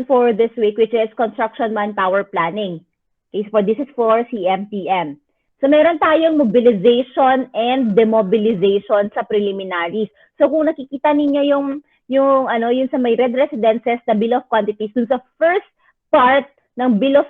for this week, which is construction manpower planning. Okay, so this is for CMPM. So meron tayong mobilization and demobilization sa preliminaries. So kung nakikita ninyo yung sa may red residences na bill of quantities, dun sa first part ng bill of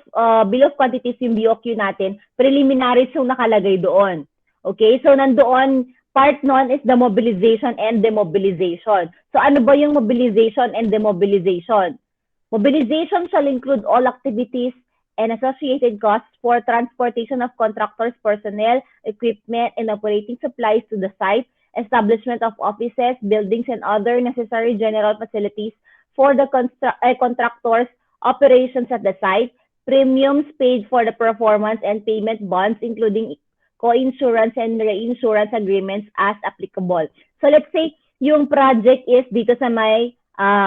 quantities yung BOQ natin, preliminaries yung nakalagay doon. Okay, so nandoon, part nun is the mobilization and demobilization. So ano ba yung mobilization and demobilization? Mobilization shall include all activities and associated costs for transportation of contractors' personnel, equipment, and operating supplies to the site, establishment of offices, buildings, and other necessary general facilities for the contractors' operations at the site, premiums paid for the performance and payment bonds, including co-insurance and reinsurance agreements as applicable. So let's say yung project is dito sa may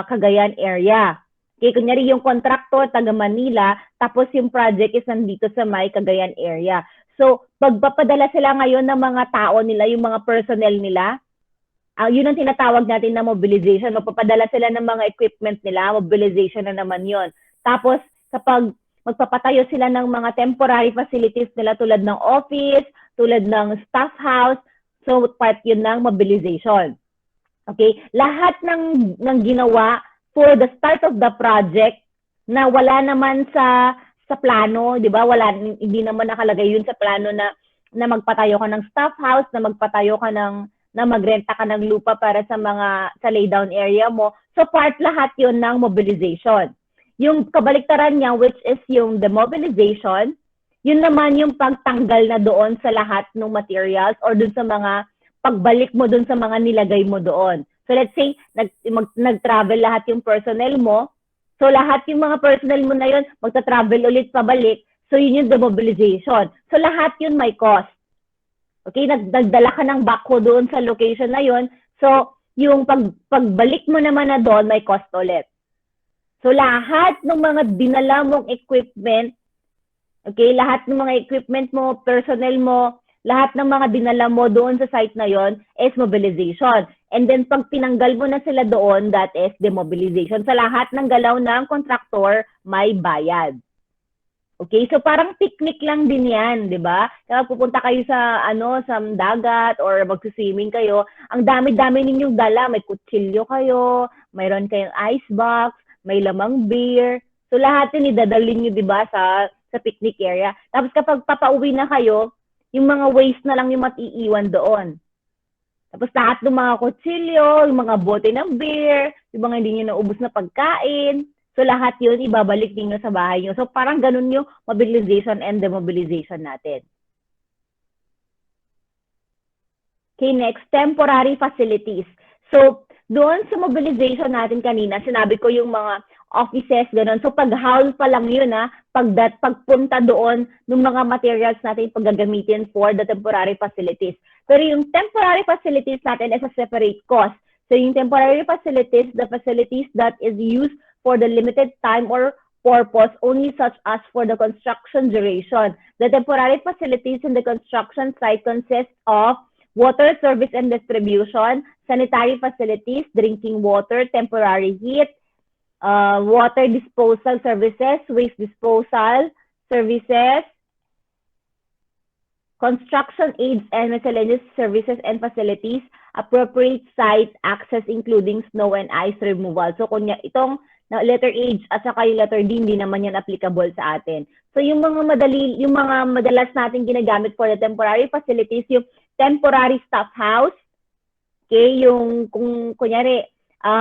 Cagayan area. Okay, kunyari yung contractor taga Manila, tapos yung project is nandito sa may Cagayan area. So, pagpapadala sila ngayon ng mga tao nila, yung mga personnel nila, yun ang tinatawag natin na mobilization. Magpapadala sila ng mga equipment nila, mobilization na naman yon. Tapos, kapag magpapatayo sila ng mga temporary facilities nila tulad ng office, tulad ng staff house, so part yun ng mobilization. Okay? Lahat ng ginawa for the start of the project na wala naman sa plano, 'di ba? Hindi naman nakalagay yun sa plano na magpatayo ka ng staff house, na magpatayo ka na magrenta ka ng lupa para sa laydown area mo. So part lahat yun ng mobilization. Yung kabaliktaran niya, which is yung demobilization, yun naman yung pagtanggal na doon sa lahat ng materials or doon sa mga pagbalik mo doon sa mga nilagay mo doon. So let's say, nag-travel lahat yung personnel mo. So lahat yung mga personnel mo na yun, magta-travel ulit pabalik. So yun yung demobilization. So lahat yun may cost. Okay, nagdala ka ng backhoe doon sa location na yun. So yung pagbalik mo naman na doon, may cost ulit. So lahat ng mga dinala mong equipment, okay, lahat ng mga equipment mo, personnel mo, lahat ng mga dinala mo doon sa site na yon is mobilization. And then pag tinanggal mo na sila doon, that is demobilization. Sa lahat ng galaw ng contractor, may bayad. Okay, so parang picnic lang din yan, di ba? Kaya pupunta kayo sa sa dagat or magsuswimming kayo, ang dami-dami ninyong dala, may kutsilyo kayo, mayroon kayong ice box, may lamang beer. So lahat yun idadalhin nyo, di ba, sa picnic area. Tapos kapag papauwi na kayo, yung mga waste na lang yung matiiwan doon. Tapos lahat ng mga kutsilyo, yung mga bote ng beer, yung mga hindi nyo naubos na pagkain. So lahat yun, ibabalik ninyo sa bahay nyo. So parang ganun yung mobilization and demobilization natin. Okay, next, temporary facilities. So doon sa mobilization natin kanina, sinabi ko yung mga offices, gano'n. So pag-haul pa lang yun, pagpunta doon ng mga materials natin paggagamitin for the temporary facilities. Pero yung temporary facilities natin is a separate cost. So yung temporary facilities, the facilities that is used for the limited time or purpose only such as for the construction duration. The temporary facilities in the construction site consist of water service and distribution, sanitary facilities, drinking water, temporary heat, water disposal services, waste disposal services, construction aids and miscellaneous services and facilities, appropriate site access including snow and ice removal. So kunya itong letter H at saka yung letter D, hindi naman yan applicable sa atin. So yung mga madalas natin ginagamit for the temporary facilities, yung temporary staff house, okay, yung kung kunyari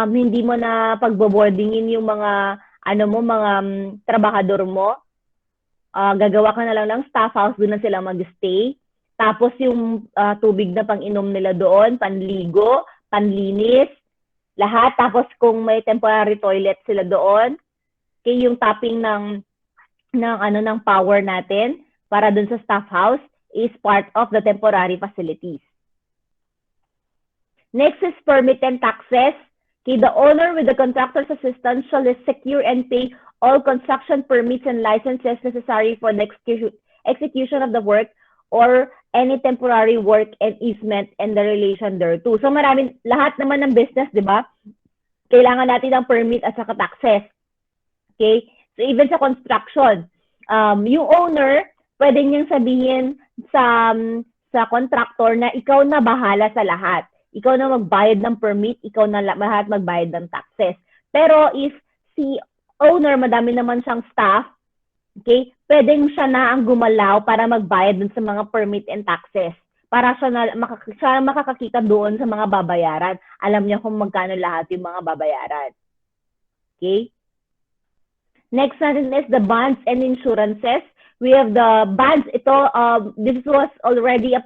hindi mo na pagbo-boardingin yung mga trabahador mo, gagawa ka na lang ng staff house, doon na sila mag-stay. Tapos yung tubig na pang-inom nila doon, panligo, panlinis, lahat. Tapos kung may temporary toilet sila doon, okay, yung tapping ng power natin para doon sa staff house is part of the temporary facilities. Next is permit and taxes. Okay, the owner with the contractor's assistance shall secure and pay all construction permits and licenses necessary for the execution of the work or any temporary work and easement and the relation thereto. So lahat naman ng business, di ba? Kailangan natin ng permit at saka taxes. Okay? So even sa construction, yung owner, pwede niyang sabihin sa contractor na ikaw na bahala sa lahat. Ikaw na magbayad ng permit, ikaw na lahat magbayad ng taxes. Pero if si owner, madami naman siyang staff, okay, pwedeng siya na ang gumalaw para magbayad dun sa mga permit and taxes. Para siya makakakita doon sa mga babayaran. Alam niya kung magkano lahat yung mga babayaran. Okay? Next natin is the bonds and insurances. We have the bonds. Ito, this was already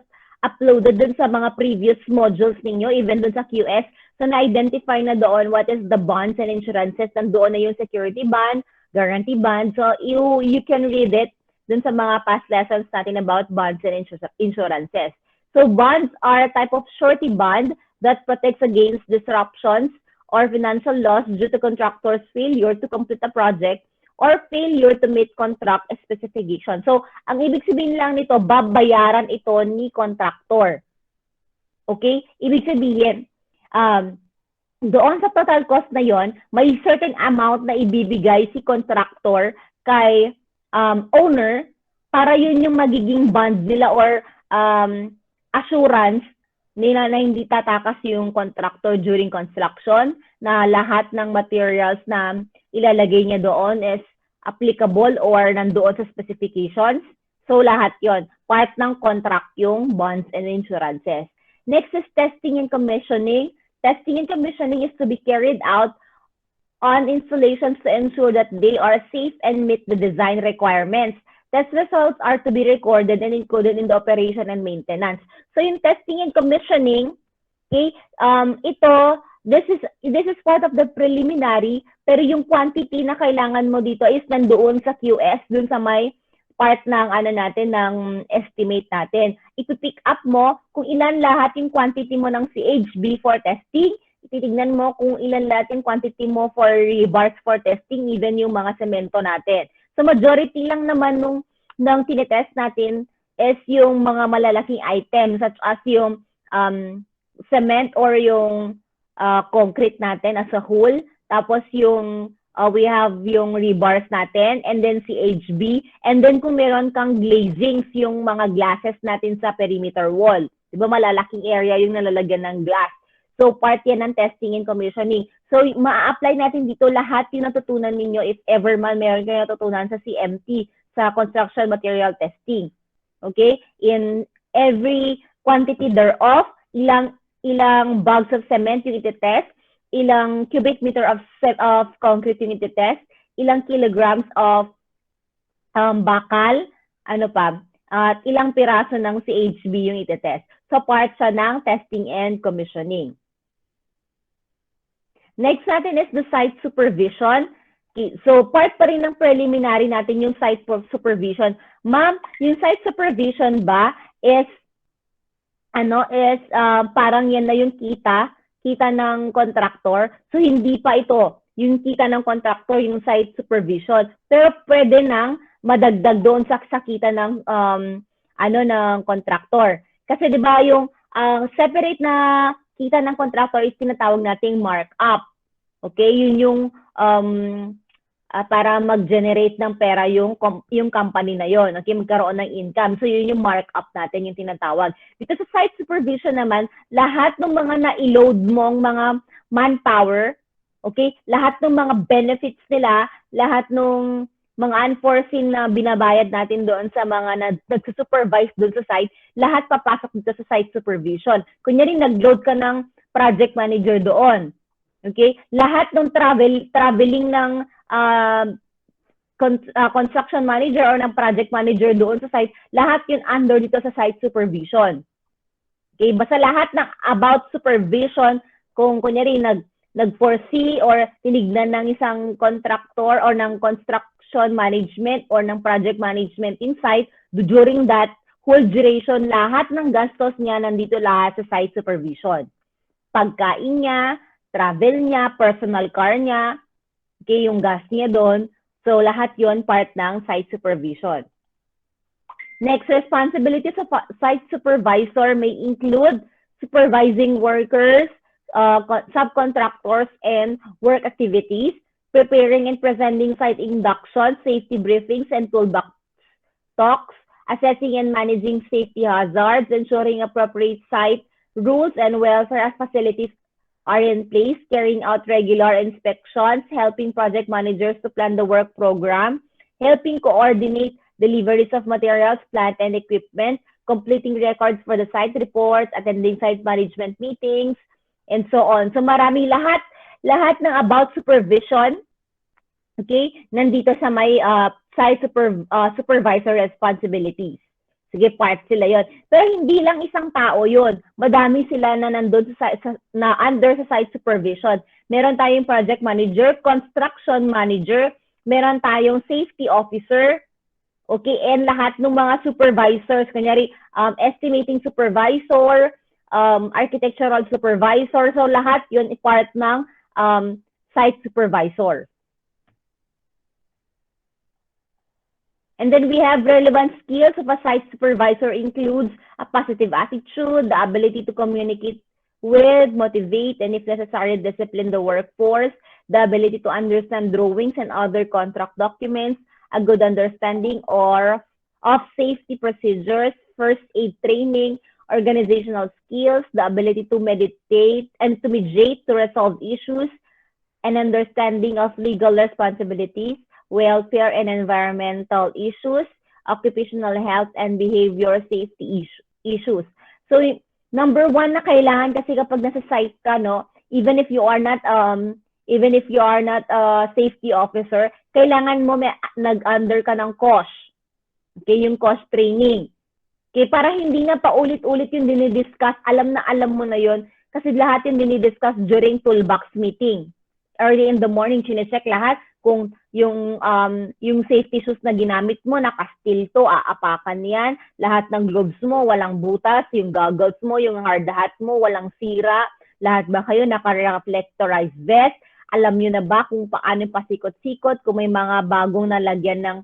uploaded dun sa mga previous modules ninyo, even dun sa QS. So, na-identify na doon what is the bonds and insurances. Nandoon na yung security bond, guarantee bond. So, you can read it dun sa mga past lessons natin about bonds and insurances. So, bonds are a type of surety bond that protects against disruptions or financial loss due to contractor's failure to complete a project or failure to meet contract specification. So, ang ibig sabihin lang nito, babayaran ito ni contractor. Okay? Ibig sabihin, doon sa total cost na yon, may certain amount na ibibigay si contractor kay owner para yun yung magiging bond nila or assurance nila na hindi tatakas yung contractor during construction, na lahat ng materials na ilalagay niya doon is applicable or nandoon sa specifications. So, lahat yon, part ng contract yung bonds and insurances. Next is testing and commissioning. Testing and commissioning is to be carried out on installations to ensure that they are safe and meet the design requirements. Test results are to be recorded and included in the operation and maintenance. So, yung testing and commissioning, okay, this is part of the preliminary, pero yung quantity na kailangan mo dito is nandoon sa QS, dun sa may part ng ng estimate natin. I-pick up mo kung ilan lahat yung quantity mo ng CHB for testing. Ititignan mo kung ilan lahat yung quantity mo for rebars for testing, even yung mga semento natin. So majority lang naman ng tinetest natin is yung mga malalaking items such as yung cement or yung concrete natin as a whole. Tapos yung we have yung rebars natin and then CHB. And then kung meron kang glazings, yung mga glasses natin sa perimeter wall. Diba malalaking area yung nalalagyan ng glass. So part yan ng testing and commissioning. So ma-apply natin dito lahat yung natutunan ninyo if ever man meron kayo natutunan sa CMT, sa construction material testing. Okay? In every quantity thereof, ilang bags of cement yung iti-test, ilang cubic meter of concrete yung iti-test, ilang kilograms of bakal, at ilang piraso ng CHB yung iti-test. So part siya ng testing and commissioning. Next natin is the site supervision. So part pa rin ng preliminary natin yung site supervision. Ma'am, yung site supervision ba is parang yan na yung kita ng contractor. So hindi pa ito yung kita ng contractor, yung site supervision. Pero pwede nang madagdag doon sa kita ng ng contractor. Kasi 'di ba yung separate na kita ng contractor is tinatawag nating markup. Okay, yun yung para mag-generate ng pera yung company na yon. Okay, magkaroon ng income. So yun yung markup natin, yung tinatawag. Dito sa site supervision naman, lahat ng mga na-load mong mga manpower, okay, lahat ng mga benefits nila, lahat ng mga unforeseen na binabayad natin doon sa mga nagsusupervise doon sa site, lahat papasok dito sa site supervision. Kunyari, nag-load ka ng project manager doon. Okay? Lahat ng traveling ng construction manager or ng project manager doon sa site, lahat yun under dito sa site supervision. Okay? Basta lahat ng about supervision, kung kunyari nag-foresee or tinignan ng isang contractor or ng construction management or ng project management in site, during that whole duration, lahat ng gastos niya nandito lahat sa site supervision. Pagkain niya, travel niya, personal car niya, okay, yung gas niya doon. So, lahat yon part ng site supervision. Next, responsibilities of site supervisor may include supervising workers, subcontractors, and work activities, preparing and presenting site inductions, safety briefings, and toolbox talks, assessing and managing safety hazards, ensuring appropriate site rules and welfare facilities are in place, carrying out regular inspections, helping project managers to plan the work program, helping coordinate deliveries of materials, plant, and equipment, completing records for the site reports, attending site management meetings, and so on. So marami lahat ng about supervision, okay, nandito sa may site supervisor responsibilities. Sige, part sila yon. Pero hindi lang isang tao yon. Madami sila na nandun na under sa site supervision. Meron tayong project manager, construction manager, meron tayong safety officer, okay, and lahat ng mga supervisors, kunyari estimating supervisor, architectural supervisor, so lahat yun part ng site supervisor. And then we have relevant skills of a site supervisor includes a positive attitude, the ability to communicate with, motivate, and if necessary, discipline the workforce, the ability to understand drawings and other contract documents, a good understanding of safety procedures, first aid training, organizational skills, the ability to mediate and to mediate to resolve issues, an understanding of legal responsibilities, welfare and environmental issues, occupational health and behavior safety issues. So number one na kailangan kasi kapag nasa site ka, no, even if you are not a safety officer, kailangan mo nag-under ka ng COSH. Okay, yung COSH training. Okay, para hindi na paulit-ulit yung dinidiscuss, alam mo na yon kasi lahat yung dinidiscuss during toolbox meeting. Early in the morning, chinecheck lahat kung yung safety shoes na ginamit mo, naka-steel to, aapakan yan. Lahat ng gloves mo, walang butas. Yung goggles mo, yung hard hat mo, walang sira. Lahat ba kayo naka-reflectorized vest? Alam nyo na ba kung paano pasikot-sikot? Kung may mga bagong nalagyan ng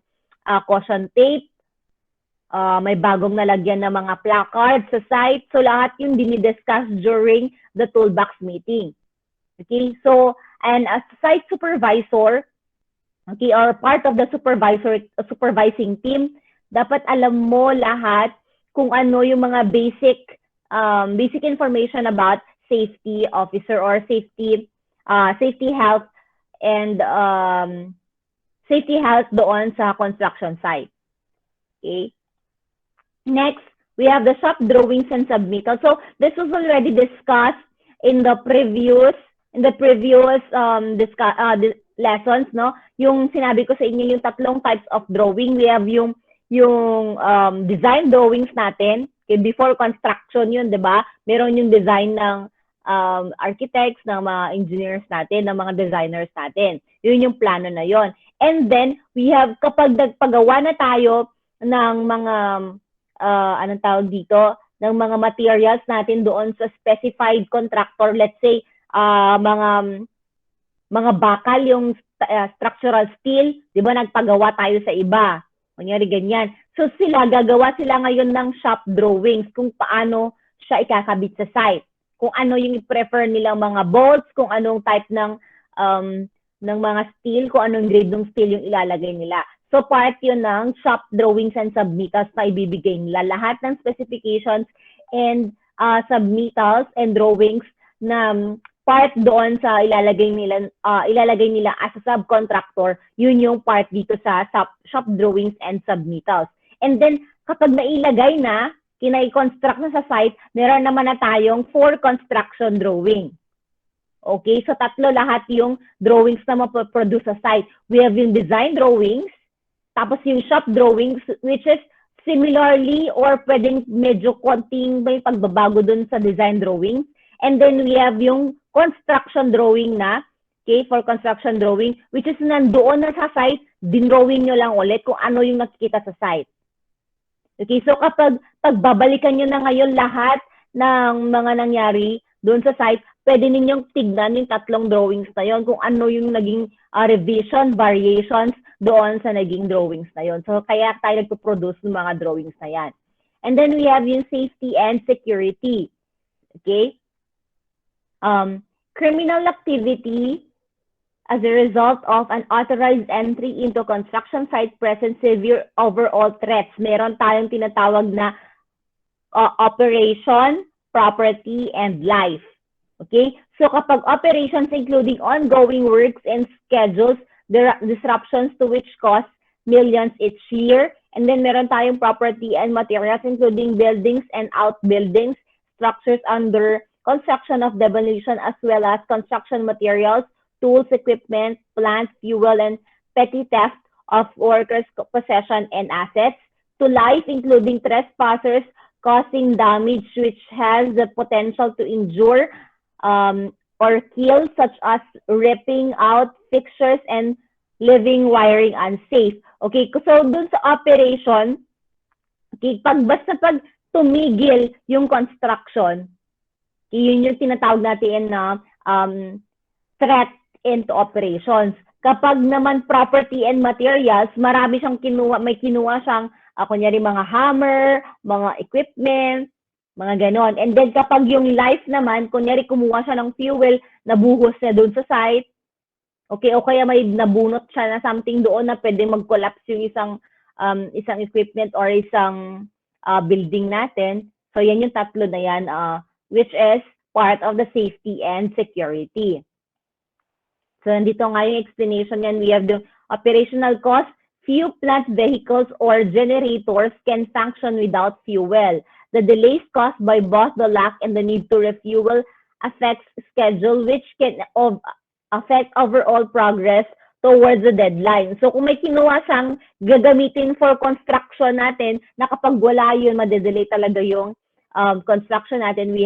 caution tape, may bagong nalagyan ng mga placards sa site. So lahat yung dinidiscuss during the toolbox meeting. Okay, so, and as site supervisor, okay, or part of the supervising team, dapat alam mo lahat kung ano yung mga basic information about safety officer or safety health and safety health doon sa construction site. Okay. Next, we have the shop drawings and submittals. So this was already discussed in the previous lessons, no? Yung sinabi ko sa inyo yung tatlong types of drawing. We have yung design drawings natin. Okay, before construction yun, 'di ba? Meron yung design ng architects, ng mga engineers natin, ng mga designers natin. Yun yung plano na yon. And then we have kapag nagpagawa na tayo ng mga anong tawag dito, ng mga materials natin doon sa specified contractor, let's say mga bakal, yung structural steel, di ba nagpagawa tayo sa iba. Kunyari ganyan. So gagawa sila ngayon ng shop drawings kung paano siya ikakabit sa site. Kung ano yung i-prefer nilang mga bolts, kung anong type ng mga steel, kung anong grade ng steel yung ilalagay nila. So part yun ng shop drawings and submittals na ibibigay nila. Lahat ng specifications and submittals and drawings na part doon sa ilalagay nila as a subcontractor, yun yung part dito sa shop drawings and submittals. And then, kapag nailagay na, kinai-construct na sa site, meron naman na tayong for construction drawing. Okay, so tatlo lahat yung drawings na maproduce sa site. We have yung design drawings, tapos yung shop drawings, which is similarly or pwedeng medyo konting may pagbabago dun sa design drawings. And then we have yung construction drawing na, okay, for construction drawing, which is nandoon na sa site, dinrawing nyo lang ulit kung ano yung nakikita sa site. Okay, so kapag pagbabalikan nyo na ngayon lahat ng mga nangyari doon sa site, pwede ninyong tignan yung tatlong drawings na yon kung ano yung naging revision, variations doon sa naging drawings na yon. So kaya tayo nagpo-produce ng mga drawings na yan. And then we have yung safety and security. Okay? Criminal activity as a result of unauthorized entry into construction site present severe overall threats. Meron tayong tinatawag na operation, property, and life. Okay? So kapag operations including ongoing works and schedules, there are disruptions to which cost millions each year. And then meron tayong property and materials including buildings and outbuildings, structures under construction of demolition as well as construction materials, tools, equipment, plants, fuel, and petty theft of workers' possession and assets. To life, including trespassers causing damage which has the potential to injure or kill, such as ripping out fixtures and leaving wiring unsafe. Okay, so dun sa operation, okay, basta pag tumigil yung construction, yun yung tinatawag natin na threat into operations. Kapag naman property and materials, marami siyang kinuha, may kinuha siyang kunyari mga hammer, mga equipment, mga ganon. And then kapag yung life naman, kunyari kumuha siya ng fuel, nabuhos na doon sa site, okay, o kaya may nabunot siya na something doon na pwede mag-collapse yung isang equipment or isang building natin. So yan yung tatlo na yan, which is part of the safety and security. So nandito nga yung explanation yan. We have the operational cost. Few plant vehicles or generators can function without fuel. The delays caused by both the lack and the need to refuel affects schedule, which can affect overall progress towards the deadline. So kung may kinuha siyang gagamitin for construction natin, na kapag wala yun, madedelay talaga yung construction natin, we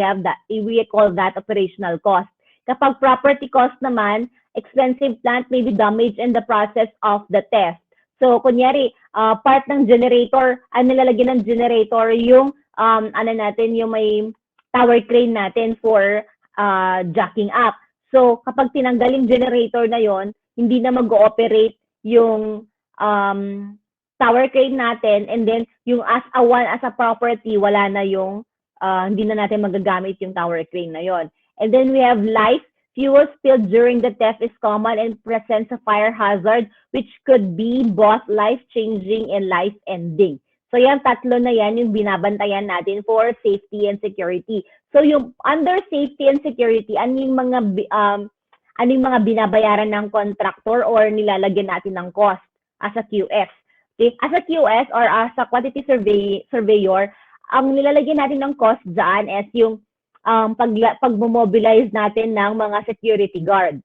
call that operational cost. Kapag property cost naman, expensive plant may be damaged in the process of the theft. So kunyari, part ng generator, nilalagyan ng generator yung yung may tower crane natin for jacking up. So kapag tinanggaling generator na yon, hindi na mag-ooperate yung tower crane natin, and then yung as a property, wala na yung hindi na natin magagamit yung tower crane na yon. And then we have life. Fuel spilled during the theft is common and presents a fire hazard which could be both life-changing and life-ending. So yan, tatlo na yan yung binabantayan natin for safety and security. So yung under safety and security, anong mga binabayaran ng contractor or nilalagyan natin ng cost as a QS. Okay? As a QS or as a quantity surveyor, ang nilalagyan natin ng cost dyan is yung pag-mobilize natin ng mga security guard.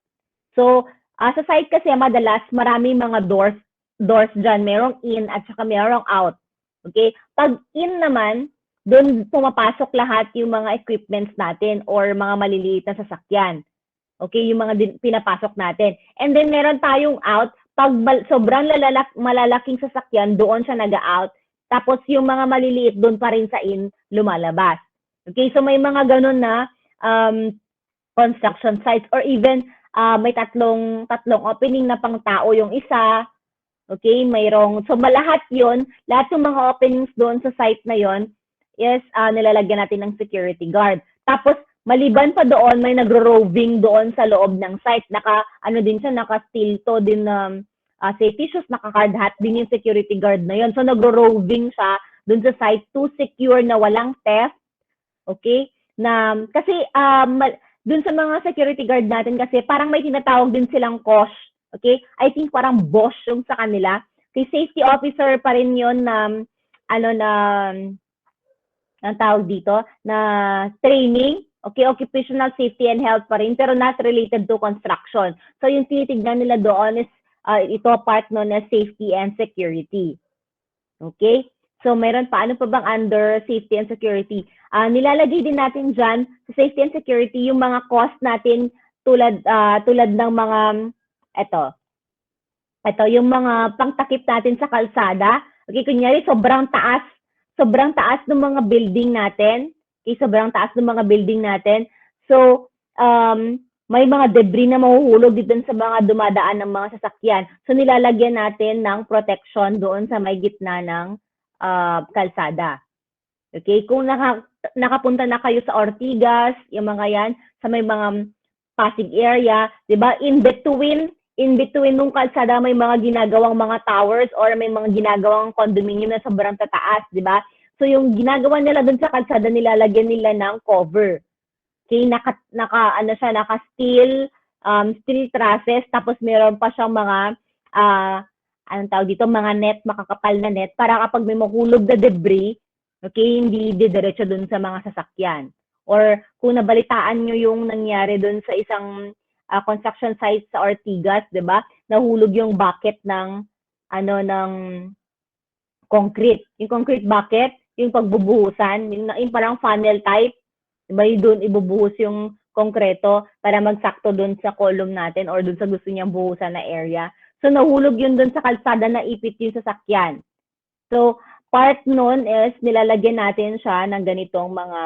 So, sa site kasi madalas marami mga doors dyan. Merong in at saka merong out. Okay? Pag in naman, doon pumapasok lahat yung mga equipments natin or mga maliliit na sasakyan. Okay? Yung mga pinapasok natin. And then meron tayong out. Pag sobrang malalaking sasakyan, doon siya nag-out. Tapos yung mga maliliit, doon pa rin sa in, lumalabas. Okay, so may mga ganun na construction sites or even may tatlong opening na pang tao yung isa. Okay, so malahat yon, lahat ng mga openings doon sa site na yon is nilalagyan natin ng security guard. Tapos maliban pa doon, may nagro-roving doon sa loob ng site. Naka-steel toe din safety shoes, naka-hard hat din yung security guard na yon. So nagro-roving siya doon sa site to secure na walang theft. Okay? Kasi dun sa mga security guard natin kasi parang may tinatawag din silang COSH. Okay? I think parang boss yung sa kanila. Kasi safety officer pa rin yun na ang tawag dito na training. Okay, occupational safety and health pa rin pero not related to construction. So yung tinitignan nila doon is ito part no na safety and security. Okay? So, meron pa. Ano pa bang under safety and security? Nilalagay din natin dyan sa safety and security yung mga cost natin tulad ng mga, ito, yung mga pangtakip natin sa kalsada. Okay, kunyari, sobrang taas ng mga building natin. Okay, sobrang taas ng mga building natin. So, may mga debris na mahuhulog dito sa mga dumadaan ng mga sasakyan. So, nilalagyan natin ng protection doon sa may gitna ng kalsada. Okay? Kung nakapunta na kayo sa Ortigas, yung mga yan, sa may mga Pasig area, di ba? In in between nung kalsada may mga ginagawang mga towers or may mga ginagawang condominium na sobrang tataas, di ba? So yung ginagawa nila dun sa kalsada, nilalagyan nila ng cover. Okay, naka steel steel trusses, tapos meron pa siyang mga anong tawag dito, mga net, makakapal na net para kapag may mahulog na debris, okay, hindi didiretso dun sa mga sasakyan. Or kung nabalitaan nyo yung nangyari dun sa isang construction site sa Ortigas, 'di ba? Nahulog yung bucket ng ng concrete. Yung concrete bucket, yung pagbubuhusan, yung parang funnel type, 'di ba? Doon ibubuhos yung konkreto para magsakto doon sa column natin or doon sa gusto niyang buhusan na area. So nahulog yun doon sa kalsada, na ipit yung sasakyan. So part noon is nilalagyan natin siya ng ganitong mga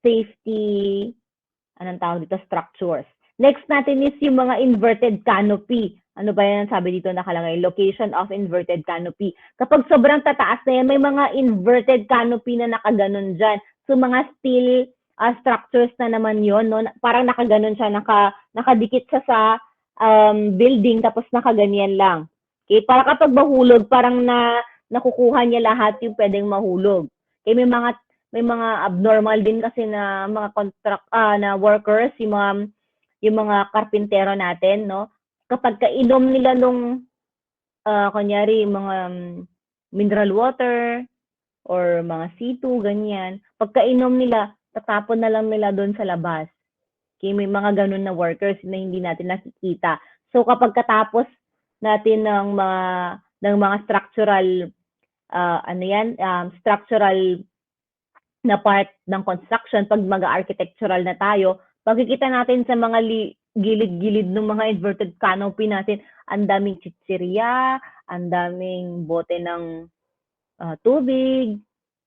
safety, anong tawag dito, structures. Next natin is yung mga inverted canopy. Ano ba yan sabi dito nakalagay? Location of inverted canopy. Kapag sobrang tataas na yan, may mga inverted canopy na nakaganon dyan. So mga steel structures na naman yon, no? Parang nakaganon siya, nakadikit siya sa building, tapos nakaganyan lang. Okay? Para kapag mahulog, parang nakukuha niya lahat yung pwedeng mahulog. Okay? May mga abnormal din kasi na mga na workers, yung mga karpintero natin, no? Kapag kainom nila nung kunyari mga mineral water or mga C2, ganyan, pagkainom nila, tatapon na lang nila doon sa labas. Okay, may mga ganun na workers na hindi natin nakikita. So kapag katapos natin ng mga structural structural na part ng construction, pag mag-architectural na tayo, makikita natin sa mga gilid-gilid ng mga inverted canopy natin, ang daming chichirya, ang daming bote ng tubig,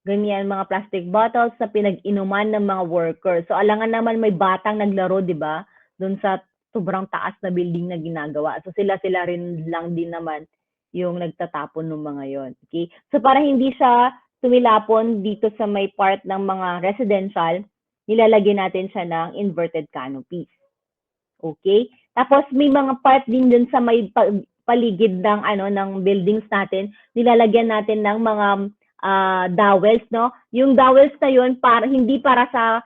ganyan, mga plastic bottles na pinag-inuman ng mga workers. So alangan naman may batang naglaro, di ba? Doon sa sobrang taas na building na ginagawa. So sila rin lang din naman yung nagtatapon ng mga yon. Okay? So para hindi siya tumilapon dito sa may part ng mga residential, nilalagyan natin siya ng inverted canopies. Okay? Tapos may mga part din dun sa may paligid ng ng buildings natin, nilalagyan natin ng mga dowels, no? Yung dowels na yun hindi para sa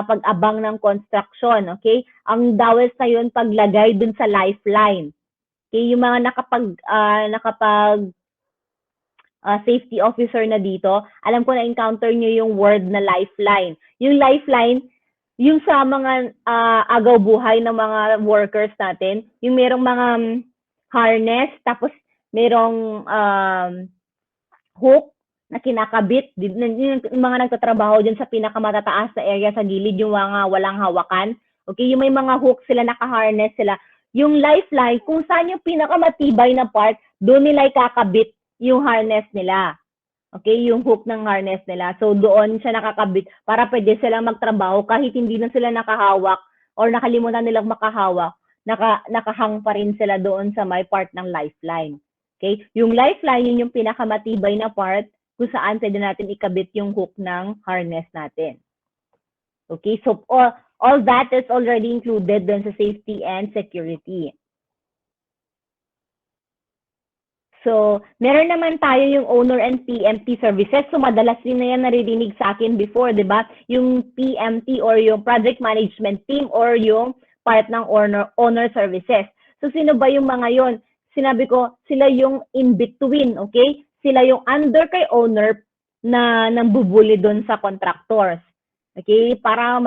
pag-abang ng construction, okay? Ang dowels na yun paglagay dun sa lifeline. Okay, yung mga nakapag safety officer na dito, alam ko na-encounter nyo yung word na lifeline. Yung lifeline, yung sa mga agaw buhay ng mga workers natin, yung merong mga harness, tapos merong hook na kinakabit, yung mga nagtatrabaho dyan sa pinakamatataas na area sa gilid, yung mga walang hawakan. Okay, yung may mga hook sila, naka-harness sila. Yung lifeline, kung saan yung pinakamatibay na part, doon nila ikakabit yung harness nila. Okay, yung hook ng harness nila. So doon siya nakakabit para pwede silang magtrabaho kahit hindi na sila nakahawak or nakalimutan nilang makahawak, nakahang pa rin sila doon sa may part ng lifeline. Okay, yung lifeline, yun yung pinakamatibay na part kung saan pwede natin ikabit yung hook ng harness natin. Okay, so all that is already included dun sa safety and security. So, meron naman tayo yung owner and PMT services. So, madalas din na yan naririnig sa akin before, di ba? Yung PMT or yung project management team or yung part ng owner services. So, sino ba yung mga yon? Sinabi ko, sila yung in-between, okay? Sila yung under kay owner na nambubuli doon sa contractors. Okay? Para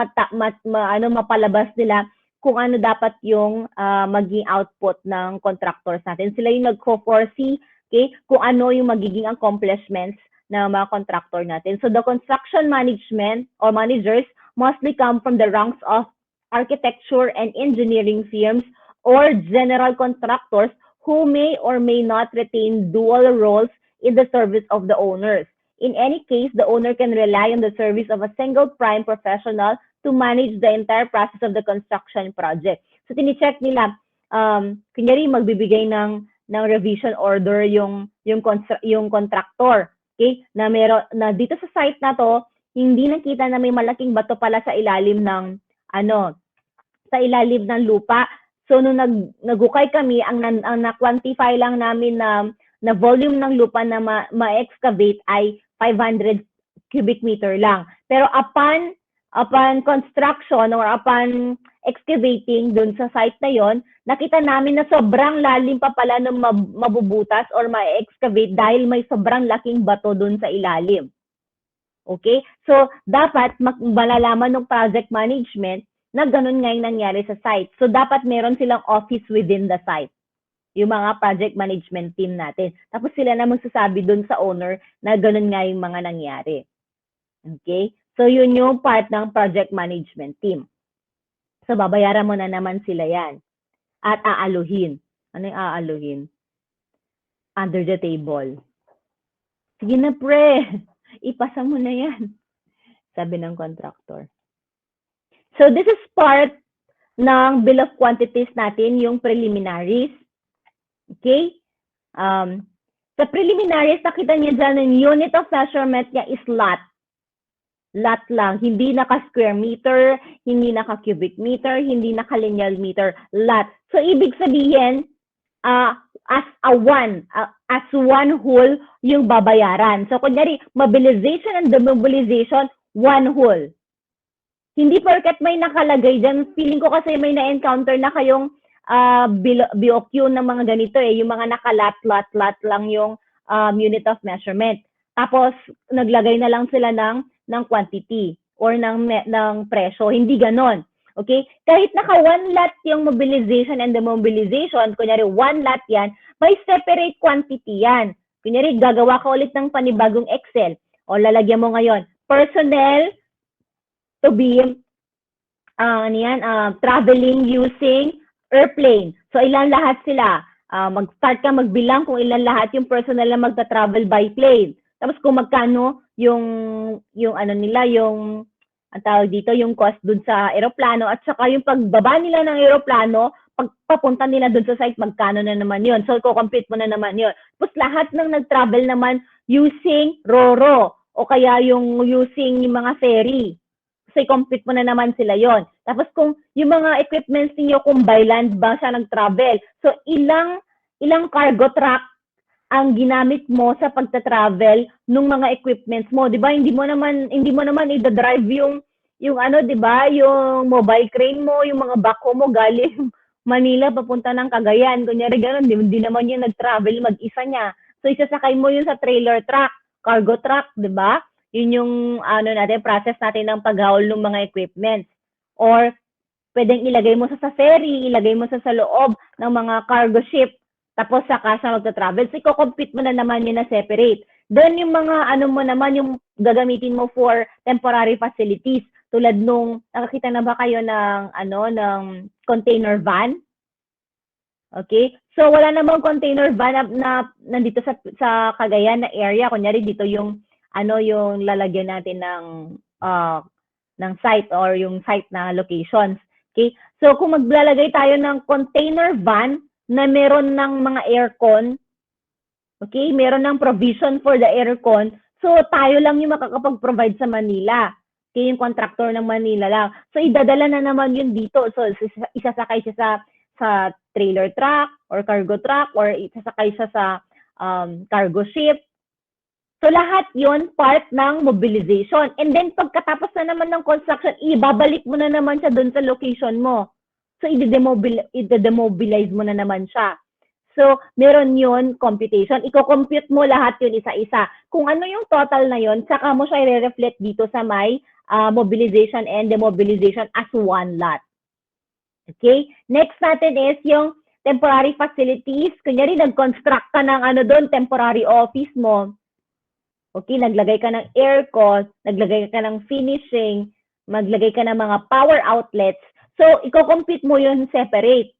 mapalabas nila kung ano dapat yung maging output ng contractors natin. Sila yung nag-foresee, okay, kung ano yung magiging accomplishments ng mga contractor natin. So the construction management or managers mostly come from the ranks of architecture and engineering firms or general contractors who may or may not retain dual roles in the service of the owners. In any case, the owner can rely on the service of a single prime professional to manage the entire process of the construction project. So tini-check nila, kunyari magbibigay ng revision order yung contractor, okay? Na dito sa site na to, hindi nakita na may malaking bato pala sa ilalim ng sa ilalim ng lupa. So, nung nag-ukay kami, ang na-quantify lang namin na volume ng lupa na ma-excavate ay 500 cubic meter lang. Pero upon construction or upon excavating dun sa site na yon, nakita namin na sobrang lalim pa pala ng mabubutas or ma-excavate dahil may sobrang laking bato dun sa ilalim. Okay? So, dapat malalaman ng project management na ganun nga yung nangyari sa site. So, dapat meron silang office within the site, yung mga project management team natin. Tapos sila na magsasabi dun sa owner na ganun nga yung mga nangyari. Okay? So, yun yung part ng project management team. So, babayaran mo na naman sila yan. At aaluhin. Ano yung aaluhin? Under the table. Sige na, pre. Ipasa mo na yan. Sabi ng contractor. So, this is part ng bill of quantities natin, yung preliminaries. Okay? Sa preliminaries, nakita niyo dyan, yung unit of measurement niya is lot. Lot lang. Hindi naka-square meter, hindi naka-cubic meter, hindi naka-linear meter. Lot. So, ibig sabihin, as one whole yung babayaran. So, kunyari, mobilization and demobilization, one whole. Hindi porket may nakalagay dyan. Feeling ko kasi may na-encounter na kayong BOQ ng mga ganito yung mga naka-lot lang yung unit of measurement. Tapos, naglagay na lang sila ng quantity or ng presyo. Hindi ganon. Okay? Kahit naka one lot yung mobilization and demobilization, kunyari one lot yan, may separate quantity yan. Kunyari, gagawa ka ulit ng panibagong Excel. O lalagyan mo ngayon, personnel to be traveling using airplane. So, ilan lahat sila? Mag-start ka magbilang kung ilan lahat yung personnel na magta-travel by plane. Tapos kung magkano yung ano nila, yung ang tawag dito, yung cost dun sa eroplano at saka yung pagbaba nila ng eroplano, pagpapunta nila dun sa site, magkano na naman yun. So, i-compute mo na naman yun. Tapos lahat ng nag-travel naman using RoRo o kaya yung using yung mga ferry. So, i-compute mo na naman sila yon. Tapos kung yung mga equipments niyo kung by land ba siya nag-travel. So, ilang cargo truck ang ginamit mo sa pagta-travel ng mga equipments mo, 'di ba? Hindi mo naman i-drive yung ano, 'di ba? Yung mobile crane mo, yung mga backhoe mo galing Manila papunta ng Cagayan. Kunyari gano'n, hindi naman yung nag-travel mag-isa niya. So isasakay mo yun sa trailer truck, cargo truck, 'di ba? Yun yung ano natin, process natin ng paghawol ng mga equipments. Or pwedeng ilagay mo sa ferry, ilagay mo sa loob ng mga cargo ship. Tapos saka siya magta-travel. So, i-compute mo na naman yun na separate. Then, yung mga ano mo naman, yung gagamitin mo for temporary facilities. Tulad nung, nakakita na ba kayo ng container van? Okay? So, wala namang container van na nandito sa Cagayan na area. Kunyari, dito yung lalagyan natin ng site or yung site na locations. Okay? So, kung maglalagay tayo ng container van, na meron ng mga aircon, okay? Meron ng provision for the aircon, so tayo lang yung makakapag-provide sa Manila. Okay, yung contractor ng Manila lang. So, idadala na naman yun dito. So, isasakay siya sa trailer truck or cargo truck or isasakay siya sa cargo ship. So, lahat yon part ng mobilization. And then, pagkatapos na naman ng construction, ibabalik mo na naman siya doon sa location mo. So, i-demobilize mo na naman siya. So, meron yun, computation. Iko-compute mo lahat yun isa-isa. Kung ano yung total na yun, saka mo siya i-reflect dito sa may mobilization and demobilization as one lot. Okay? Next natin is yung temporary facilities. Kunyari, nag-construct ka ng doon, temporary office mo. Okay, naglagay ka ng aircon, naglagay ka ng finishing, maglagay ka ng mga power outlets. So, i-compute mo yun separate.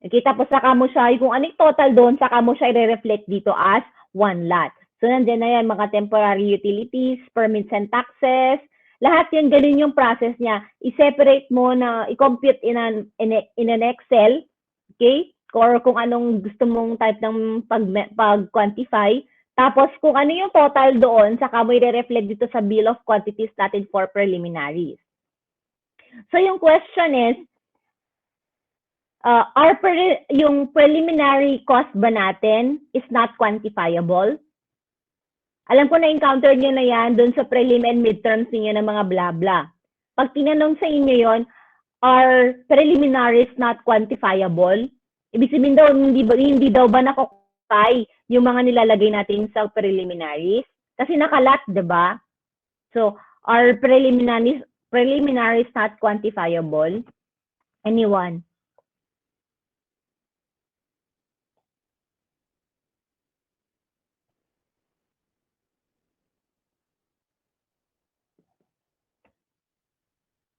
Okay, tapos saka mo siya, kung anong total doon, saka mo siya i-reflect dito as one lot. So, nandiyan na yan, mga temporary utilities, permits and taxes, lahat yun, ganun yung process niya. I-separate mo na, i-compute in an Excel, okay? Or kung anong gusto mong type ng pag-quantify. Tapos, kung ano yung total doon, saka mo i-reflect dito sa bill of quantities natin for preliminaries. So, yung question is, yung preliminary cost ba natin is not quantifiable? Alam ko na-encounter nyo na yan doon sa prelim and midterms niyo ng mga bla-bla. Pag tinanong sa inyo yon, are preliminaries not quantifiable? Ibig sabihin daw, hindi daw ba nakukway yung mga nilalagay natin sa preliminaries? Kasi nakalat, di ba? So, are preliminaries not quantifiable? Anyone?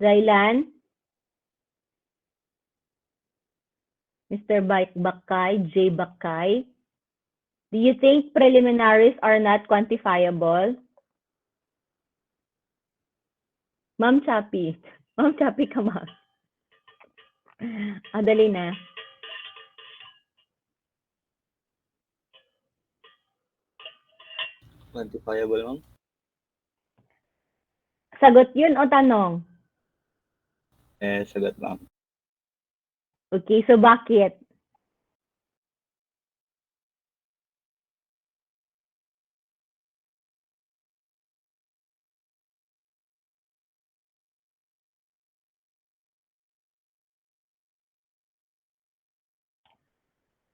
Rylan? Mr. Bakay, J. Bakay? Do you think preliminaries are not quantifiable? Ma'am Chappy. Ma'am Chappy ka, ma'am. Dali na. Quantifiable, ma'am? Sagot yun o tanong? Sagot, ma'am. Okay, so bakit?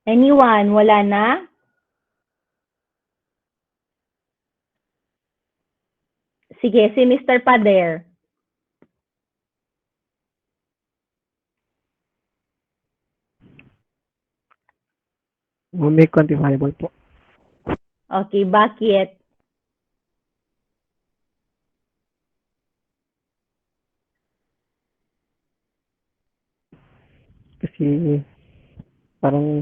Anyone? Wala na? Sige, si Mr. Pader. May quantifiable po. Okay, bakit? Kasi parang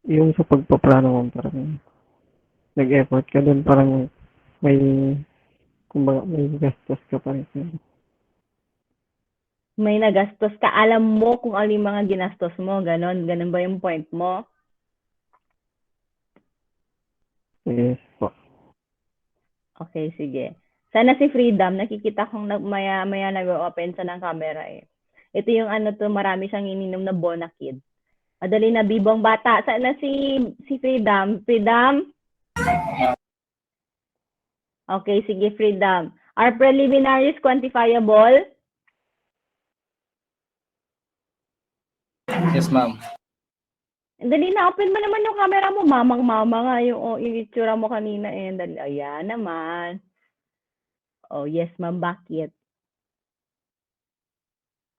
yung sa pagpaplano mo, parang nag-effort ka doon, parang may kumbaga may gastos ka pa rin. May nagastos ka. Alam mo kung ano yung mga ginastos mo. Ganon. Ganon ba yung point mo? Yes po. Okay, sige. Sana si Freedom, nakikita kong maya-maya nag-open sa ng camera eh. Ito yung ano to, marami siyang ininom na Bonakid. Madali na bibong bata. Sana si Freedom. Freedom? Okay, sige, Freedom. Are preliminaries quantifiable? Yes, ma'am. Dali na, open mo naman yung camera mo. Mamang-mama nga yung itsura mo kanina eh. Dali, ayan naman. Oh, yes, ma'am. Bakit?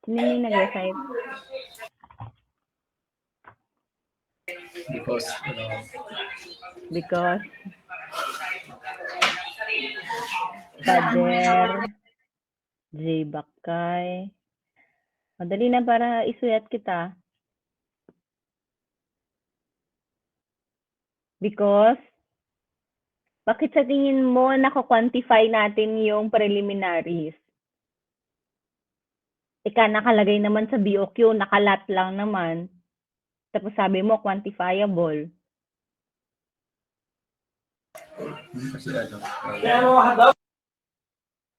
Sino yung nag-recite? Because Pader, J. Bakay. Madali na para isuyat kita. Because, bakit sa tingin mo nako-quantify natin yung preliminaries? Ika nakalagay naman sa BOQ, nakalat lang naman. Tapos sabi mo, quantifiable. Kasi ano?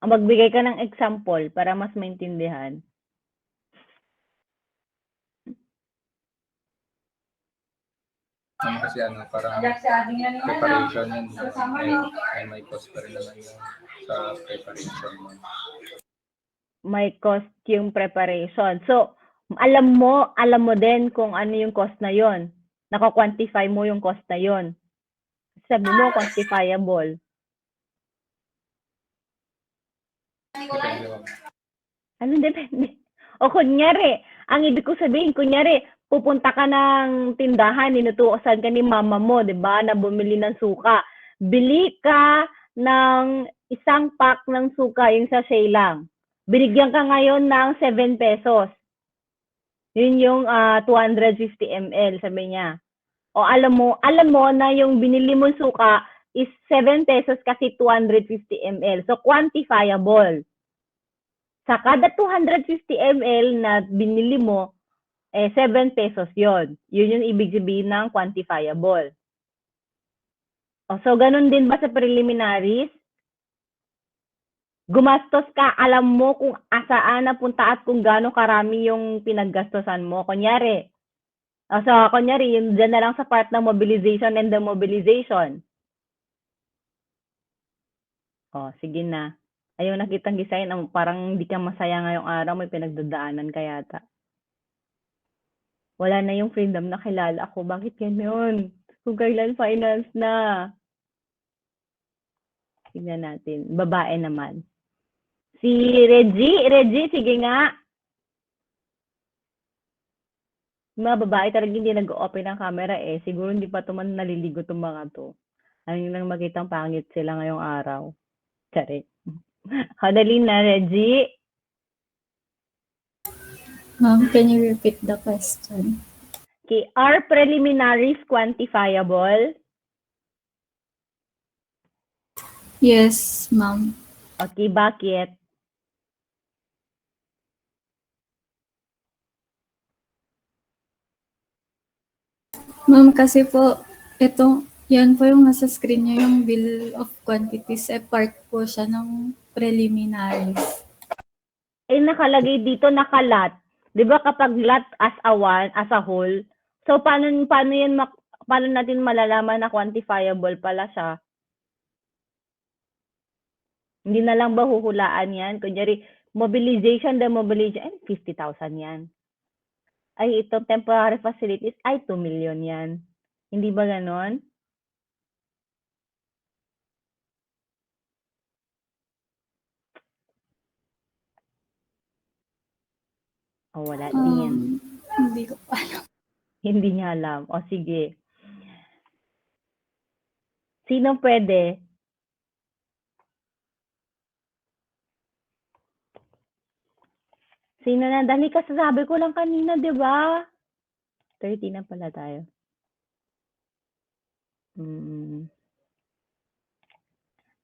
Magbigay ka ng example para mas maintindihan. Kasi ano, parang preparation yun. May cost pa rin naman yun sa preparation mo. May cost yung preparation. So, alam mo din kung ano yung cost na yon. Nako-quantify mo yung cost na yon. Sabi mo, quantifiable. Ano depende? O kunyari, ang ibig ko sabihin, kunyari, pupunta ka ng tindahan, ninutukosan ka ni mama mo, di ba, na bumili ng suka. Bili ka ng isang pack ng suka, yung sachet lang. Binigyan ka ngayon ng 7 pesos. Yun yung 250 ml, sabi niya. O alam mo na yung binili mong suka is 7 pesos kasi 250 ml. So, quantifiable. Sa kada 250 ml na binili mo, 7 pesos yon. Yun yung ibig sabihin ng quantifiable. O, so, ganun din ba sa preliminaries? gumastos ka, alam mo kung asaan napunta at kung gaano karami yung pinaggastosan mo. Kunyari, yung dyan na lang sa part ng mobilization and demobilization. Sige na. Ayaw nakitang gisayin, parang hindi ka masaya ngayong araw, may pinagdadaanan ka yata. Wala na yung freedom na kilala ako. Bakit ganun? Kung kailan finals na. Tignan natin. Babae naman. Si Reggie, sige nga. Mga babae talaga hindi nag-open ng camera eh. Siguro hindi pa tuman naliligo itong mga to. Ang lang makitang pangit sila ngayong araw. Tsari. Kadali na, Reggie. Ma'am, can you repeat the question? Okay. Are preliminaries quantifiable? Yes, ma'am. Okay, bakit? Ma'am, kasi po, yan po yung nasa screen niyo, yung bill of quantities, part po siya ng preliminaries. Nakalagay dito nakalat. 'Di ba kapag lot as a whole, so paano natin malalaman na quantifiable pala siya? Hindi na lang ba huhulaan yan? Kunyari, mobilization, demobilization, 50,000 yan. Ay, itong temporary facilities, 2 million yan. Hindi ba ganon? Wala din. Hindi ko pa alam. Hindi niya alam. Sige. Sino pwede? Sino na? Dali ka, sasabi ko lang kanina, di ba? 30 na pala tayo.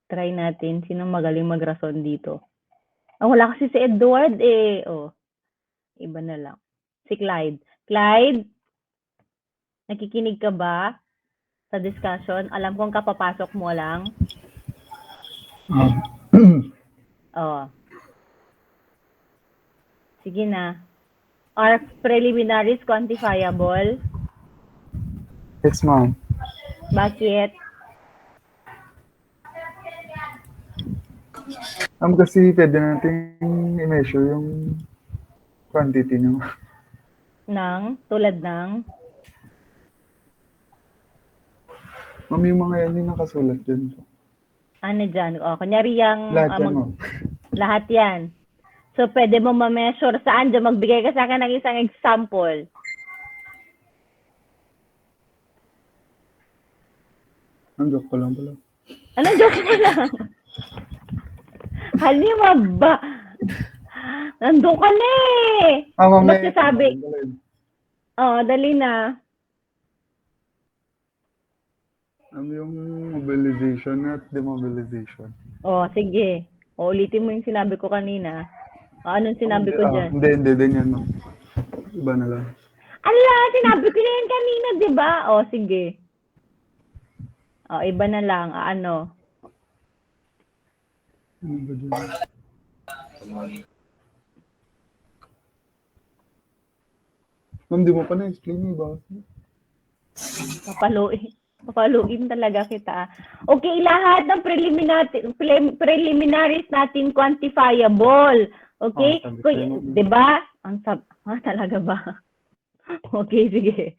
Try natin. Sino magaling magrason dito? Wala kasi si Edward eh. Iba na lang. Si Clyde. Clyde? Nakikinig ka ba sa discussion? Alam kong kapapasok mo lang. Sige na. Are preliminaries quantifiable? Yes, ma'am. Bakit? Kasi pwede natin i-measure yung quantity nyo. Tulad ng? Ma'am, yung mga yan yung nakasulat dyan. Ano dyan? Kunyari yung... Lahat yan, ma'am. Lahat yan. So, pwede mo ma-measure saan dyan. Magbigay ka sa akin ng isang example. Ang joke ko lang pala. Anong joke mo lang? Halima ba? Nandun ka na eh. Mamaya. Ba't sabi? Dali na. Yung mobilization at demobilization. Sige. Ulitin mo yung sinabi ko kanina. Anong sinabi ko dyan? Hindi din yan, ma'am. Iba na lang. Sinabi ko na yan kanina, di ba? Sige. Iba na lang. Ano ba dyan? Ma'am, di mo pa na-explain yung iba. Papaluin talaga kita. Okay, lahat ng preliminaries natin quantifiable. Okay? Di ba? Talaga ba? Okay, sige.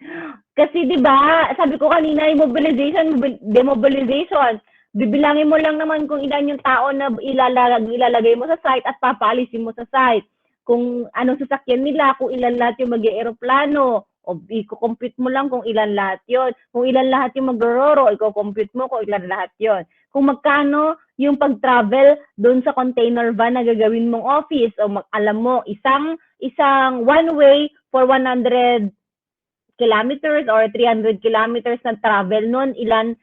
Kasi di ba, sabi ko kanina, yung mobilization, demobilization, bibilangin mo lang naman kung ilan yung tao na ilalagay mo sa site at papaalisin mo sa site. Kung anong sasakyan nila, kung ilan lahat yung mag-aeroplano, i-compute mo lang kung ilan lahat yon. Kung ilan lahat yung mag-roro, i-compute mo kung ilan lahat yon. Kung magkano yung pag-travel doon sa container van na gagawin mong office, alam mo, isang one way for 100 kilometers or 300 kilometers na travel noon, ilang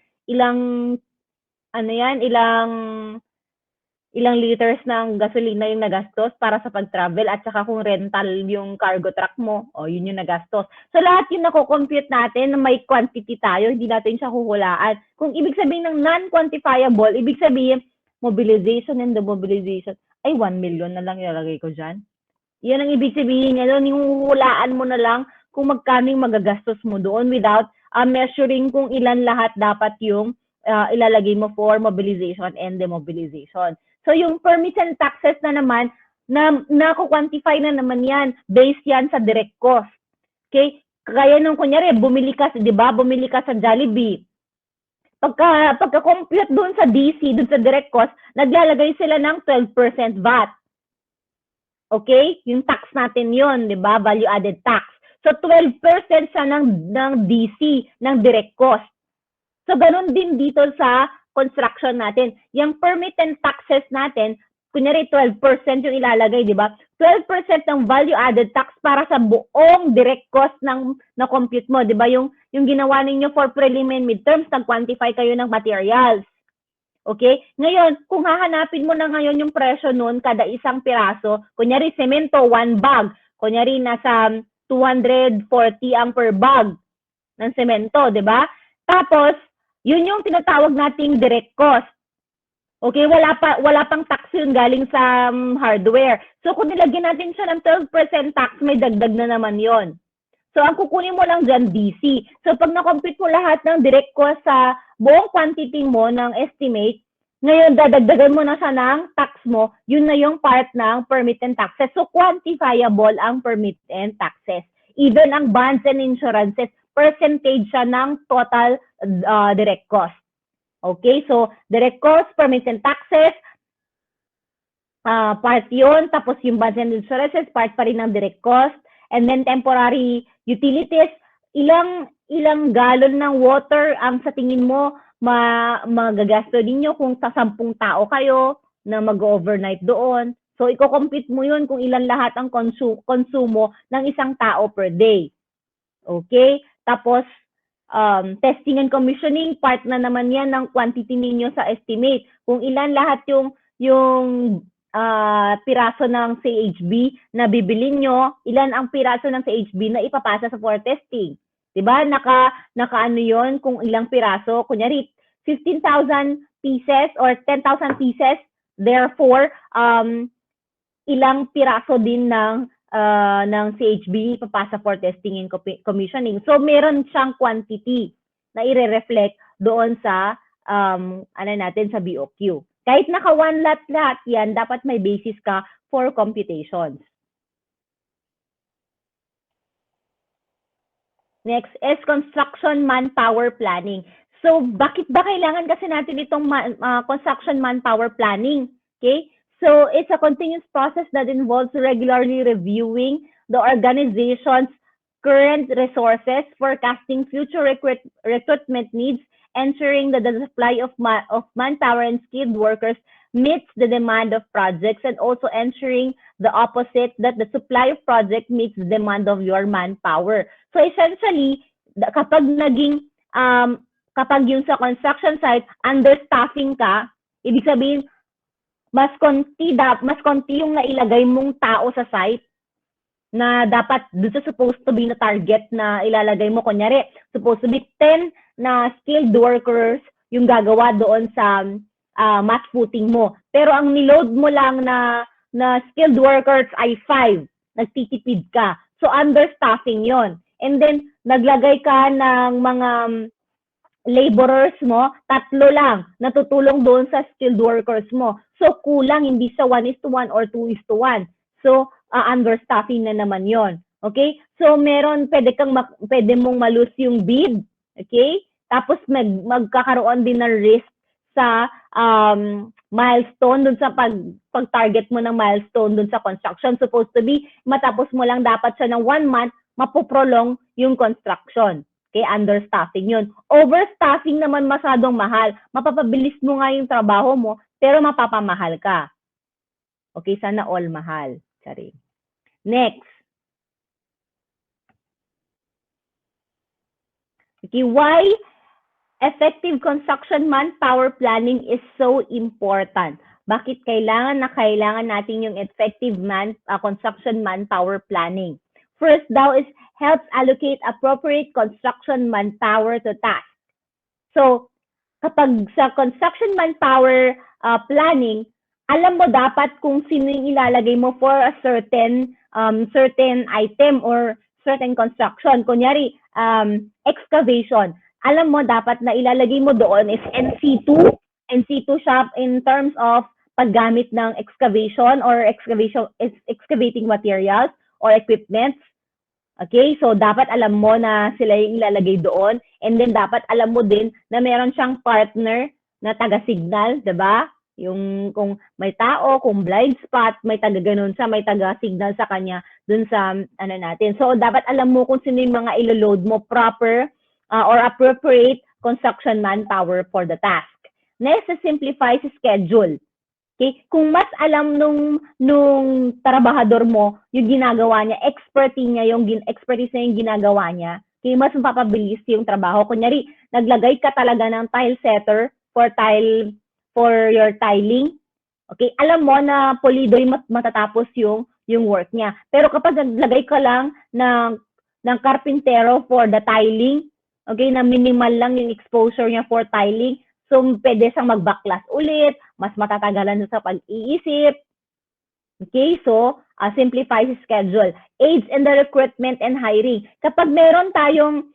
liters ng gasolina yung nagastos para sa pag-travel at saka kung rental yung cargo truck mo, yun yung nagastos. So lahat yun nako-compute natin na may quantity tayo, hindi natin siya huhulaan. Kung ibig sabihin ng non-quantifiable, ibig sabihin mobilization and demobilization, ay 1 million na lang ilalagay ko dyan. Yan ang ibig sabihin niya doon, yung hulaan mo na lang kung magkano yung magagastos mo doon without measuring kung ilan lahat dapat yung ilalagay mo for mobilization and demobilization. So yung permits and taxes na naman, na-quantify na naman yan, based yan sa direct cost. Okay? Kaya nung kunyari, bumili ka sa Jollibee. Pagka-compute doon sa DC, doon sa direct cost, naglalagay sila ng 12% VAT. Okay? Yung tax natin yun, di ba? Value added tax. So 12% siya ng DC, ng direct cost. So ganun din dito sa construction natin. Yung permit and taxes natin, kunyari 12% yung ilalagay, di ba? 12% ng value added tax para sa buong direct cost ng na-compute mo, di ba? Yung ginawa ninyo for prelim and midterms, nag-quantify kayo ng materials. Okay? Ngayon, kung hahanapin mo na ngayon yung presyo nun kada isang piraso, kunyari semento, 1 bag, kunyari nasa 240 ang per bag ng semento, di ba? Tapos, yun yung tinatawag nating direct cost. Okay, wala pang tax yun galing sa hardware. So kung nilagyan natin siya ng 12% tax, may dagdag na naman yon. So ang kukunin mo lang dyan, DC. So pag na-compute mo lahat ng direct cost sa buong quantity mo ng estimate, ngayon dadagdagan mo na siya ng tax mo, yun na yung part ng permit and taxes. So quantifiable ang permit and taxes. Even ang bonds and insurances, percentage siya ng total direct cost. Okay, so direct cost, permits and taxes, part yun. Tapos yung bonds and insurances, part pa rin ng direct cost. And then temporary utilities, ilang galon ng water ang sa tingin mo magagasto ninyo kung sa 10 tao kayo na mag-overnight doon. So i-compute mo yun kung ilan lahat ang konsumo ng isang tao per day. Okay, tapos testing and commissioning, part na naman yan ng quantity ninyo sa estimate. Kung ilan lahat yung piraso ng CHB na bibili nyo, ilan ang piraso ng CHB na ipapasa sa for testing. Diba? Naka ano yun kung ilang piraso. Kunyari, 15,000 pieces or 10,000 pieces. Therefore, ilang piraso din ng CHB papasa for testing and commissioning. So meron siyang quantity na i-reflect doon sa natin sa BOQ. Kahit naka one lot lahat yan, dapat may basis ka for computations. Next is construction manpower planning. So bakit ba kailangan kasi natin itong construction manpower planning? Okay? So it's a continuous process that involves regularly reviewing the organization's current resources, forecasting future recruitment needs, ensuring that the supply of manpower and skilled workers meets the demand of projects, and also ensuring the opposite, that the supply of project meets the demand of your manpower. So essentially, kapag yung sa construction site, understaffing ka, ibig sabihin, mas konti yung nailagay mong tao sa site na dapat doon sa supposed to be na target na ilalagay mo. Kunyari, supposed to be 10 na skilled workers yung gagawa doon sa match footing mo. Pero ang niload mo lang na skilled workers ay 5. Nagtitipid ka. So, understaffing yon. And then, naglagay ka ng mga laborers mo, 3 lang natutulong doon sa skilled workers mo. So, kulang, hindi sa 1:1 or 2:1. So, understaffing na naman yon. Okay? So, pwede mong malus yung bid. Okay? Tapos, magkakaroon din ng risk sa milestone dun sa pag-target mo ng milestone dun sa construction. Supposed to be, matapos mo lang dapat siya ng 1 month, mapoprolong yung construction. Okay, understaffing yun. Overstaffing naman masyadong mahal. Mapapabilis mo nga yung trabaho mo, pero mapapamahal ka. Okay, sana all mahal. Sorry. Next. Okay, why effective construction manpower planning is so important? Bakit kailangan natin yung effective construction manpower planning? First daw is helps allocate appropriate construction manpower to tasks. So, kapag sa construction manpower planning, alam mo dapat kung sino yung ilalagay mo for a certain item or certain construction. Kunyari, excavation. Alam mo dapat na ilalagay mo doon is NC2. NC2 siya in terms of paggamit ng excavation or excavating materials or equipments. Okay, so dapat alam mo na sila yung ilalagay doon, and then dapat alam mo din na meron siyang partner na taga-signal, 'di ba? Yung kung may tao, kung blind spot, may taga-ganon siya, may taga-signal sa kanya dun sa ano natin. So dapat alam mo kung sino yung mga ilo-load mo, proper or appropriate construction manpower for the task. Next, simplify si schedule. Okay? Kung mas alam nung trabahador mo yung ginagawa niya, expertise niya yung ginagawa niya, okay, mas mapapabilis yung trabaho. Kunyari, naglagay ka talaga ng tile setter for your tiling. Okay, alam mo na pulido yung matatapos yung work niya. Pero kapag naglagay ka lang ng carpintero for the tiling, okay, na minimal lang yung exposure niya for tiling, so pwede siyang mag-backlash ulit, mas matatagalan sa pag-iisip. Okay, so simplify the schedule. Aids in the recruitment and hiring. Kapag meron tayong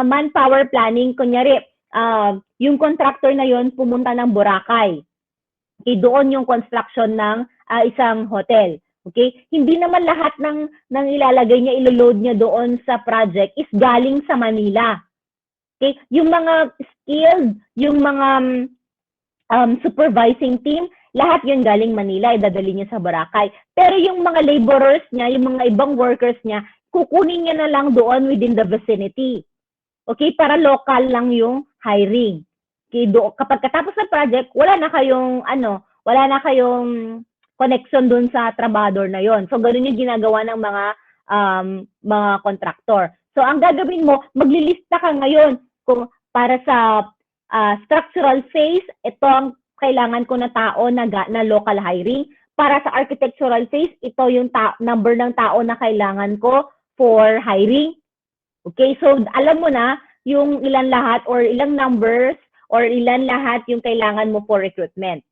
manpower planning, kunyari, yung contractor na yon pumunta ng Boracay. Okay, doon yung construction ng isang hotel. Okay, hindi naman lahat ng ilalagay niya, ilo-load niya doon sa project is galing sa Manila. Okay, yung mga skilled, yung mga supervising team, lahat yun galing Manila, idadali niya sa Boracay. Pero yung mga laborers niya, yung mga ibang workers niya, kukunin niya na lang doon within the vicinity. Okay, para local lang yung hiring. Okay, kapag katapos ng project, wala na kayong connection doon sa trabahador na yon. So ganoon yung ginagawa ng mga contractor. So ang gagawin mo, maglilista ka ngayon kung para sa structural phase, ito ang kailangan ko na tao na local hiring. Para sa architectural phase, ito yung number ng tao na kailangan ko for hiring. Okay, so alam mo na yung ilan lahat or ilang numbers or ilan lahat yung kailangan mo for recruitment.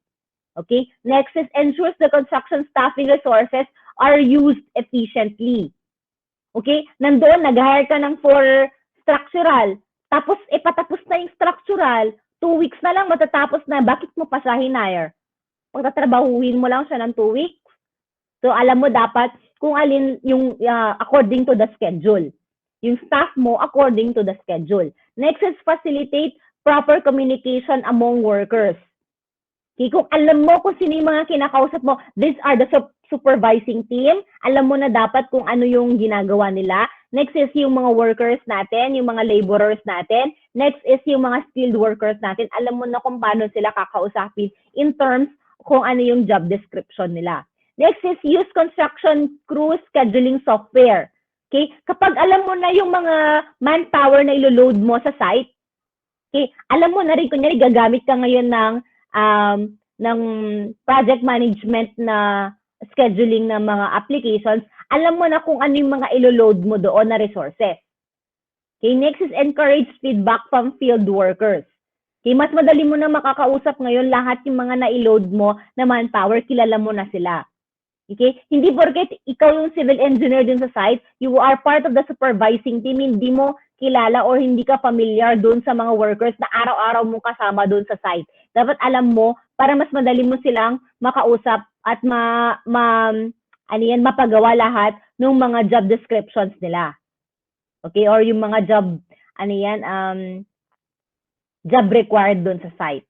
Okay, next is ensures the construction staffing resources are used efficiently. Okay, nandoon, nag-hire ka ng for structural, tapos patapos na yung structural, 2 weeks na lang matatapos na, bakit mo pa siya hinire? Pagtatrabahuhin mo lang siya ng 2 weeks. So alam mo dapat kung alin yung according to the schedule. Yung staff mo according to the schedule. Next is facilitate proper communication among workers. Okay, kung alam mo kung sino yung mga kinakausap mo, these are the supervising team, alam mo na dapat kung ano yung ginagawa nila. Next is yung mga workers natin, yung mga laborers natin. Next is yung mga skilled workers natin. Alam mo na kung paano sila kakausapin in terms kung ano yung job description nila. Next is use construction crew scheduling software. Okay? Kapag alam mo na yung mga manpower na ilo-load mo sa site, okay, alam mo na rin, kunyari gagamit ka ngayon ng project management na scheduling ng mga applications, alam mo na kung ano yung mga ilo-load mo doon na resources. Okay, next is encourage feedback from field workers. Okay, mas madali mo na makakausap ngayon lahat yung mga na-load mo na manpower, kilala mo na sila. Okay, hindi porket ikaw yung civil engineer din sa site, you are part of the supervising team, hindi mo kilala or hindi ka familiar doon sa mga workers na araw-araw mo kasama doon sa site. Dapat alam mo para mas madali mo silang makausap at mapagawa lahat ng mga job descriptions nila. Okay, or yung mga job job required doon sa site.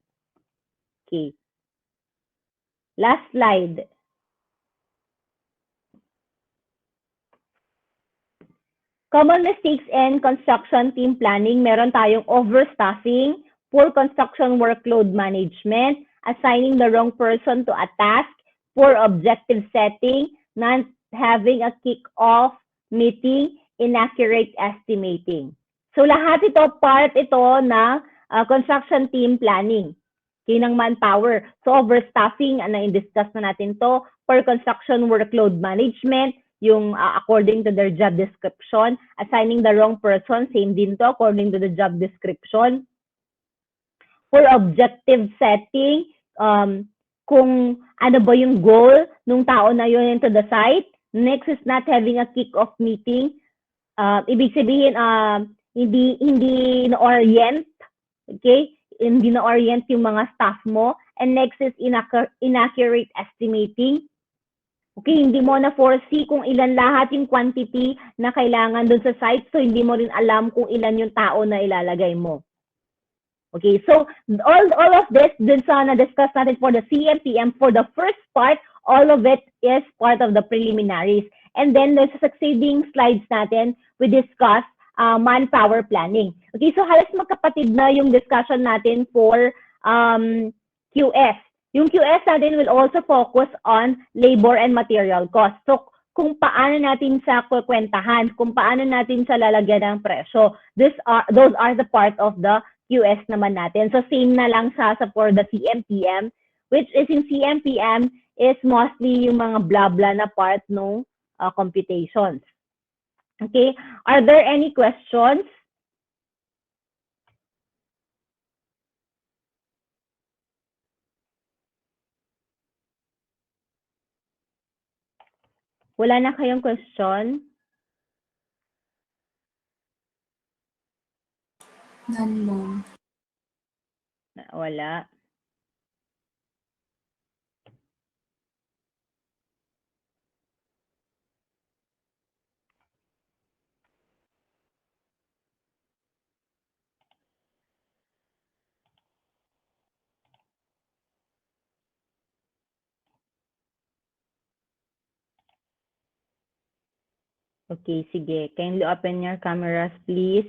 Okay. Last slide. Common mistakes in construction team planning, meron tayong overstaffing, poor construction workload management, assigning the wrong person to a task, poor objective setting, not having a kick-off meeting, inaccurate estimating. So lahat ito, part ito na construction team planning, ng manpower. So overstaffing, na-discuss na natin to, poor construction workload management, yung according to their job description, assigning the wrong person, same din to according to the job description. for objective setting, kung ano ba yung goal nung tao na yun into the site. Next is not having a kick-off meeting. Ibig sabihin, hindi na-orient, okay? Hindi na-orient yung mga staff mo. And next is inaccurate estimating. Okay, hindi mo na-foresee kung ilan lahat yung quantity na kailangan dun sa site, so hindi mo rin alam kung ilan yung tao na ilalagay mo. Okay, so all of this, dun sa na-discuss natin for the CMPM, for the first part, all of it is part of the preliminaries. And then, sa succeeding slides natin, we discuss manpower planning. Okay, so halos magkapatid na yung discussion natin for QS. Yung QS natin will also focus on labor and material cost. So, kung paano natin sa kwentahan, kung paano natin sa lalagyan ng presyo. Those are the part of the QS naman natin. So, same na lang sa for the CMPM, which is in CMPM is mostly yung mga blah-blah na part ng computations. Okay? Are there any questions? Wala na kayong question? None, ma'am. Wala. Okay, sige. Kindly open your cameras, please.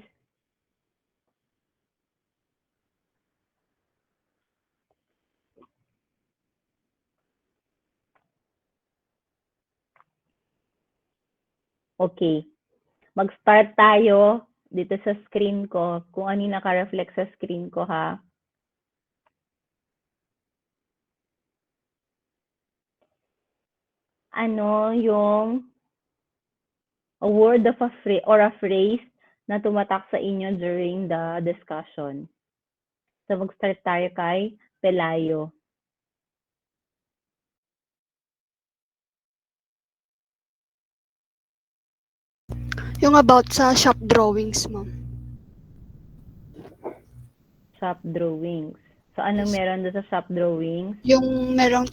Okay. Mag-start tayo dito sa screen ko. Kung ano yung naka-reflect sa screen ko, ha? Ano yung a word of a phrase or a phrase na tumatak sa inyo during the discussion? So, mag-start tayo kay Pelayo. Yung about sa shop drawings, ma'am. Shop drawings. So, anong meron doon sa shop drawings? Yung merong